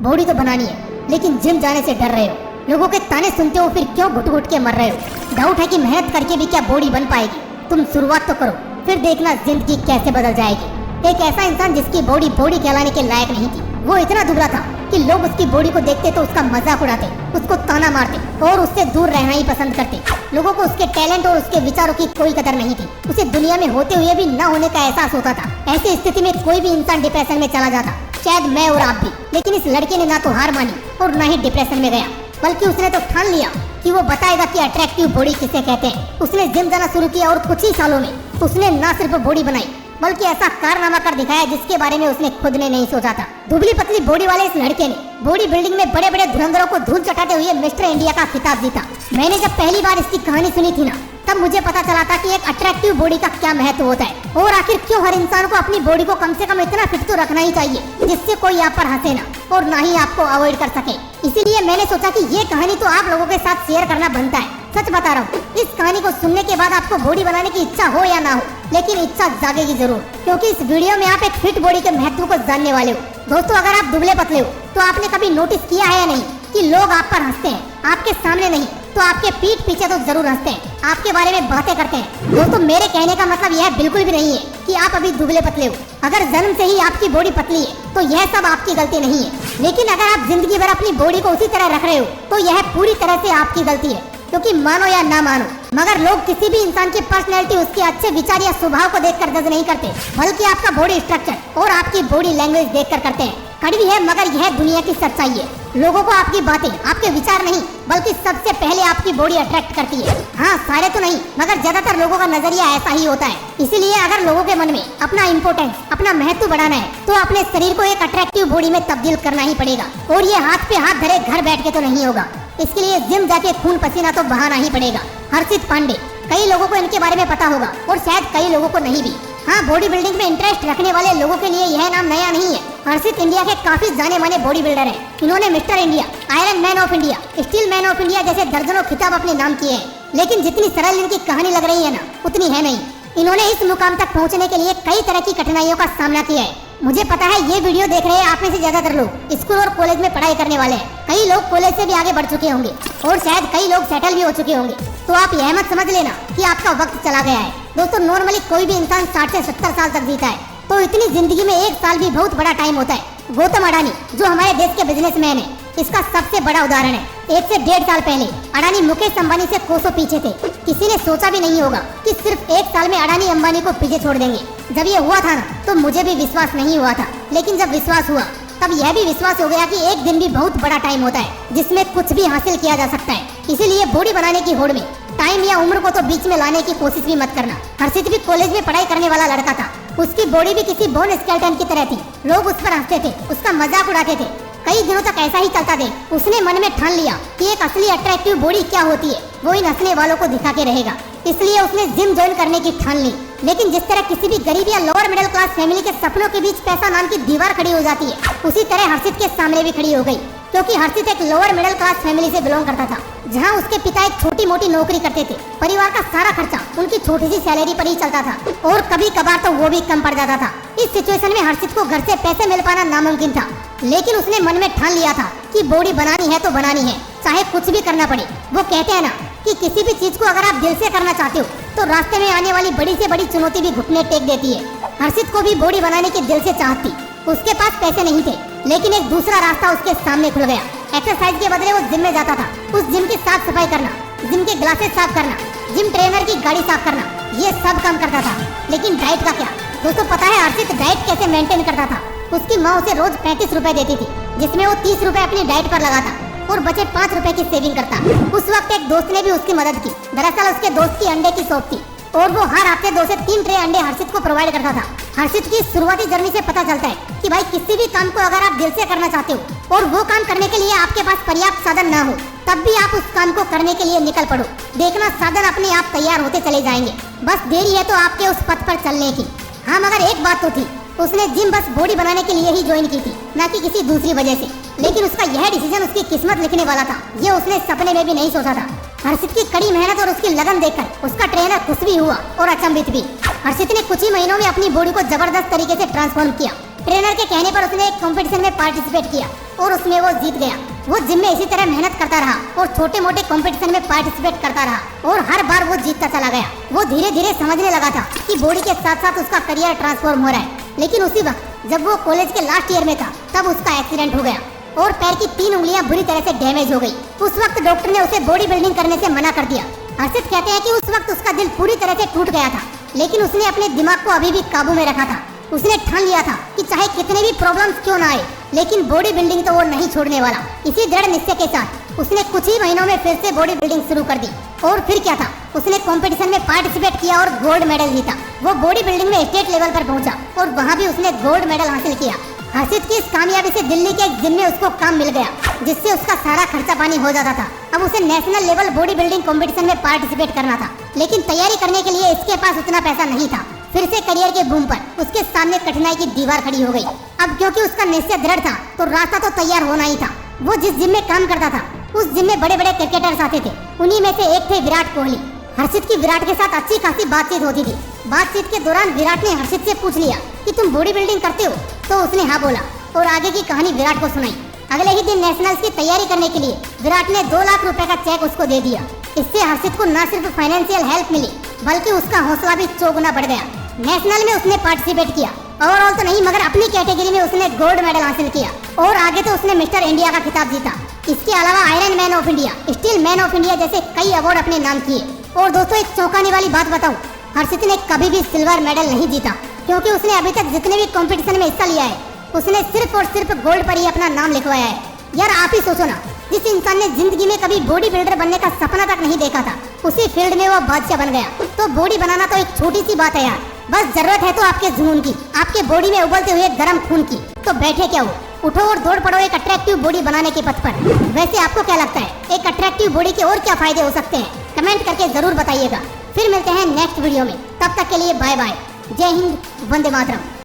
Body तो बनानी है, लेकिन जिम जाने से डर रहे हो। लोगों के ताने सुनते हो, फिर क्यों घुट घुट के मर रहे हो? डाउट है कि मेहनत करके भी क्या बॉडी बन पाएगी? तुम शुरुआत तो करो, फिर देखना जिंदगी कैसे बदल जाएगी। एक ऐसा इंसान जिसकी बॉडी कहलाने के लायक नहीं थी, वो इतना दुबला था कि लोग उसकी बॉडी को देखते तो उसका मजाक उड़ाते, उसको ताना मारते और उससे दूर रहना ही पसंद करते। लोगों को उसके टैलेंट और उसके विचारों की कोई कदर नहीं थी। उसे दुनिया में होते हुए भी न होने का एहसास होता था। ऐसी स्थिति में कोई भी इंसान डिप्रेशन में चला जाता, शायद मैं और आप भी। लेकिन इस लड़के ने ना तो हार मानी और न ही डिप्रेशन में गया, बल्कि उसने तो ठान लिया कि वो बताएगा कि अट्रैक्टिव बॉडी किसे कहते हैं। उसने जिम जाना शुरू किया और कुछ ही सालों में उसने न सिर्फ बॉडी बनाई, बल्कि ऐसा कारनामा कर दिखाया जिसके बारे में उसने खुद ने नहीं सोचा था। दुबली पतली बॉडी वाले इस लड़के ने बॉडी बिल्डिंग में बड़े बड़े धुरंधरों को धूल चटाते हुए मिस्टर इंडिया का खिताब जीता। मैंने जब पहली बार इसकी कहानी सुनी थी ना, तब मुझे पता चला था कि एक अट्रैक्टिव बॉडी का क्या महत्व होता है, और आखिर क्यों हर इंसान को अपनी बॉडी को कम से कम इतना फिट तो रखना ही चाहिए जिससे कोई आप पर हंसे ना और ना ही आपको अवॉइड कर सके। इसीलिए मैंने सोचा कि ये कहानी तो आप लोगों के साथ शेयर करना बनता है। सच बता रहा हूँ, इस कहानी को सुनने के बाद आपको बॉडी बनाने की इच्छा हो या ना हो, लेकिन इच्छा जागेगी जरूर, क्योंकि इस वीडियो में आप एक फिट बॉडी के महत्व को जानने वाले हो। दोस्तों, अगर आप दुबले पतले हो तो आपने कभी नोटिस किया है या नहीं कि लोग आप पर हंसते हैं, आपके सामने नहीं तो आपके पीठ पीछे तो जरूर हंसते हैं, आपके बारे में बातें करते हैं। दोस्तों, मेरे कहने का मतलब यह बिल्कुल भी नहीं है कि आप अभी दुबले पतले हो। अगर जन्म से ही आपकी बॉडी पतली है तो यह सब आपकी गलती नहीं है, लेकिन अगर आप जिंदगी भर अपनी बॉडी को उसी तरह रख रहे हो तो यह पूरी तरह से आपकी गलती है। क्योंकि मानो या ना मानो, मगर लोग किसी भी इंसान की पर्सनैलिटी, उसके अच्छे विचार या स्वभाव को देखकर जज नहीं करते, बल्कि आपका बॉडी स्ट्रक्चर और आपकी बॉडी लैंग्वेज देखकर करते हैं। कड़वी है मगर यह दुनिया की सच्चाई है। लोगों को आपकी बातें, आपके विचार नहीं, बल्कि सबसे पहले आपकी बॉडी अट्रैक्ट करती है। हाँ, सारे तो नहीं, मगर ज्यादातर लोगों का नजरिया ऐसा ही होता है। इसीलिए अगर लोगों के मन में अपना इम्पोर्टेंस, अपना महत्व बढ़ाना है तो अपने शरीर को एक अट्रैक्टिव बॉडी में तब्दील करना ही पड़ेगा, और ये हाथ पे हाथ धरे घर बैठ के तो नहीं होगा। इसके लिए जिम जाके खून पसीना तो बहाना ही पड़ेगा। हर्षित पांडे, कई लोगों को इनके बारे में पता होगा और शायद कई लोगों को नहीं भी। हाँ, बॉडी बिल्डिंग में इंटरेस्ट रखने वाले लोगों के लिए यह नाम नया नहीं है। हर्षित इंडिया के काफी जाने माने बॉडी बिल्डर हैं। इन्होंने mister India, iron man of India, steel man of India जैसे दर्जनों खिताब अपने नाम किए हैं। लेकिन जितनी सरल इनकी कहानी लग रही है ना, उतनी है नहीं। इन्होंने इस मुकाम तक पहुंचने के लिए कई तरह की कठिनाइयों का सामना किया है। मुझे पता है ये वीडियो देख रहे हैं आप में से ज्यादातर लोग स्कूल और कॉलेज में पढ़ाई करने वाले हैं। कई लोग कॉलेज से भी आगे बढ़ चुके होंगे और शायद कई लोग सेटल भी हो चुके होंगे। तो आप यह मत समझ लेना कि आपका वक्त चला गया है। दोस्तों, नॉर्मली कोई भी इंसान 60 से 70 साल तक जीता है, तो इतनी जिंदगी में एक साल भी बहुत बड़ा टाइम होता है। गौतम अडानी, जो हमारे देश के बिजनेसमैन है, इसका सबसे बड़ा उदाहरण है। 1 से 1.5 साल पहले अडानी मुकेश अंबानी से कोसों पीछे थे। किसी ने सोचा भी नहीं होगा कि सिर्फ 1 साल में अडानी अंबानी को पीछे छोड़ देंगे। जब ये हुआ था ना, तो मुझे भी विश्वास नहीं हुआ था, लेकिन जब विश्वास हुआ तब यह भी विश्वास हो गया कि एक दिन भी बहुत बड़ा टाइम होता है जिसमें कुछ भी हासिल किया जा सकता है। इसीलिए बॉडी बनाने की होड़ में टाइम या उम्र को तो बीच में लाने की कोशिश भी मत करना। हर्षित भी कॉलेज में पढ़ाई करने वाला लड़का था। उसकी बॉडी भी किसी बोन स्केलेटन की तरह थी। लोग उस पर हंसते थे, उसका मजाक उड़ाते थे। कई दिनों तक ऐसा ही चलता थे। उसने मन में ठान लिया कि एक असली अट्रैक्टिव बॉडी क्या होती है, वो इन हंसने वालों को दिखा के रहेगा। इसलिए उसने जिम ज्वाइन करने की ठान ली। लेकिन जिस तरह किसी भी गरीब या लोअर मिडिल क्लास फैमिली के सपनों के बीच पैसा नाम की दीवार खड़ी हो जाती है, उसी तरह हर्षित के सामने भी खड़ी हो गई। क्योंकि हर्षित एक लोअर मिडिल क्लास फैमिली से बिलोंग करता था, जहां उसके पिता एक छोटी मोटी नौकरी करते थे। परिवार का सारा खर्चा उनकी छोटी सी सैलरी पर ही चलता था, और कभी कभार तो वो भी कम पड़ जाता था। इस सिचुएशन में हर्षित को घर से पैसे मिल पाना नामुमकिन था। लेकिन उसने मन में ठान लिया था कि बॉडी बनानी है तो बनानी है, चाहे कुछ भी करना पड़े। वो कहते हैं ना कि किसी भी चीज को अगर आप दिल से करना चाहते हो तो रास्ते में आने वाली बड़ी से बड़ी चुनौती भी घुटने टेक देती है। हर्षित को भी बॉडी बनाने की दिल से चाहत थी। उसके पास पैसे नहीं थे, लेकिन एक दूसरा रास्ता उसके सामने खुल गया। एक्सरसाइज के बदले वो जिम में जाता था। उस जिम की साफ सफाई करना, जिम के ग्लासेस साफ करना, जिम ट्रेनर की गाड़ी साफ करना, ये सब काम करता था। लेकिन डाइट का क्या? दोस्तों, पता है हर्षित डाइट कैसे मेंटेन करता था? उसकी माँ उसे रोज 35 रुपए देती थी, जिसमें वो 30 रुपए अपनी डाइट पर लगाता और बचे 5 रुपए की सेविंग करता। उस वक्त एक दोस्त ने भी उसकी मदद की। दरअसल उसके दोस्त की अंडे की शॉप थी और वो हर हफ्ते 2 से 3 ट्रे अंडे हर्षित को प्रोवाइड करता था। हर्षित की शुरुआती जर्नी से पता चलता है कि भाई किसी भी काम को अगर आप दिल से करना चाहते हो और वो काम करने के लिए आपके पास पर्याप्त साधन ना हो, तब भी आप उस काम को करने के लिए निकल पड़ो। देखना साधन अपने आप तैयार होते चले जाएंगे, बस देरी है तो आपके उस पथ पर चलने की। हाँ, मगर एक बात तो थी, उसने जिम बस बॉडी बनाने के लिए ही ज्वाइन की थी, न कि किसी दूसरी वजह से। लेकिन उसका यह डिसीजन उसकी किस्मत लिखने वाला था, ये उसने सपने में भी नहीं सोचा था। हर्षित की कड़ी मेहनत और उसकी लगन देखकर उसका ट्रेनर खुश भी हुआ और अचंभित भी। हर्षित ने कुछ ही महीनों में अपनी बॉडी को जबरदस्त तरीके से ट्रांसफॉर्म किया। ट्रेनर के कहने पर उसने एक कंपटीशन में पार्टिसिपेट किया और उसमें वो जीत गया। वो जिम में इसी तरह मेहनत करता रहा और छोटे मोटे कंपटीशन में पार्टिसिपेट करता रहा और हर बार वो जीतता चला गया। वो धीरे धीरे समझने लगा था कि बॉडी के साथ साथ उसका करियर ट्रांसफॉर्म हो रहा है। लेकिन उसी वक्त जब वो कॉलेज के लास्ट ईयर में था तब उसका एक्सीडेंट हो गया और पैर की 3 उंगलियां बुरी तरह से डैमेज हो गई। उस वक्त डॉक्टर ने उसे बॉडी बिल्डिंग करने से मना कर दिया। हर्षित कहते हैं कि उस वक्त उसका दिल पूरी तरह से टूट गया था, लेकिन उसने अपने दिमाग को अभी भी काबू में रखा था। उसने ठान लिया था कि चाहे कितने भी प्रॉब्लम्स क्यों ना आए, लेकिन बॉडी बिल्डिंग तो वो नहीं छोड़ने वाला। इसी दृढ़ निश्चय के साथ उसने कुछ ही महीनों में फिर से बॉडी बिल्डिंग शुरू कर दी। और फिर क्या था, उसने कंपटीशन में पार्टिसिपेट किया और गोल्ड मेडल जीता। वो बॉडी बिल्डिंग में स्टेट लेवल पर पहुंचा और वहां भी उसने गोल्ड मेडल हासिल किया। हर्षित की इस कामयाबी से दिल्ली के एक जिम में उसको काम मिल गया, जिससे उसका सारा खर्चा पानी हो जाता था। अब उसे national level body building competition में पार्टिसिपेट करना था, लेकिन तैयारी करने के लिए इसके पास उतना पैसा नहीं था। फिर से करियर के बूम पर उसके सामने कठिनाई की दीवार खड़ी हो गई। अब क्योंकि उसका निश्चय दृढ़ था तो रास्ता तो तैयार होना ही था। वो जिस जिम में काम करता था उस जिम में बड़े बड़े क्रिकेटर्स आते थे। उन्हीं में से एक थे विराट कोहली। हर्षित की विराट के साथ अच्छी खासी बातचीत होती थी। बातचीत के दौरान विराट ने हर्षित से पूछ लिया कि तुम बॉडी बिल्डिंग करते हो, तो उसने हाँ बोला और आगे की कहानी विराट को सुनाई। अगले ही दिन नेशनल्स की तैयारी करने के लिए विराट ने 2 लाख रुपए का चेक उसको दे दिया। इससे हर्षित को न सिर्फ फाइनेंशियल हेल्प मिली बल्कि उसका हौसला भी चौगुना बढ़ गया। नेशनल में उसने पार्टिसिपेट किया, ओवरऑल तो नहीं मगर अपनी कैटेगरी में उसने गोल्ड मेडल हासिल किया और आगे तो उसने मिस्टर इंडिया का खिताब जीता। इसके अलावा iron man of India, steel man of India जैसे कई अवार्ड अपने नाम किए। और दोस्तों एक चौंकाने वाली बात बताऊं, हर्षित ने कभी भी सिल्वर मेडल नहीं जीता, क्योंकि उसने अभी तक जितने भी कंपटीशन में हिस्सा लिया है उसने सिर्फ और सिर्फ गोल्ड पर ही अपना नाम लिखवाया है। यार आप ही सोचो ना, जिस इंसान ने जिंदगी में कभी बॉडी बिल्डर बनने का सपना तक नहीं देखा था, उसी फील्ड में वो बादशाह बन गया। तो बॉडी बनाना तो एक छोटी सी बात है यार, बस जरूरत है तो आपके जुनून की, आपके बॉडी में उबलते हुए गर्म खून की। तो बैठे क्या हो, उठो और दौड़ पड़ो एक अट्रैक्टिव बॉडी बनाने के पथ पर। वैसे आपको क्या लगता है, एक अट्रैक्टिव बॉडी के और क्या फायदे हो सकते हैं? कमेंट करके जरूर बताइएगा। फिर मिलते हैं नेक्स्ट वीडियो में, तब तक के लिए बाय बाय। जय हिंद, वंदे मातरम।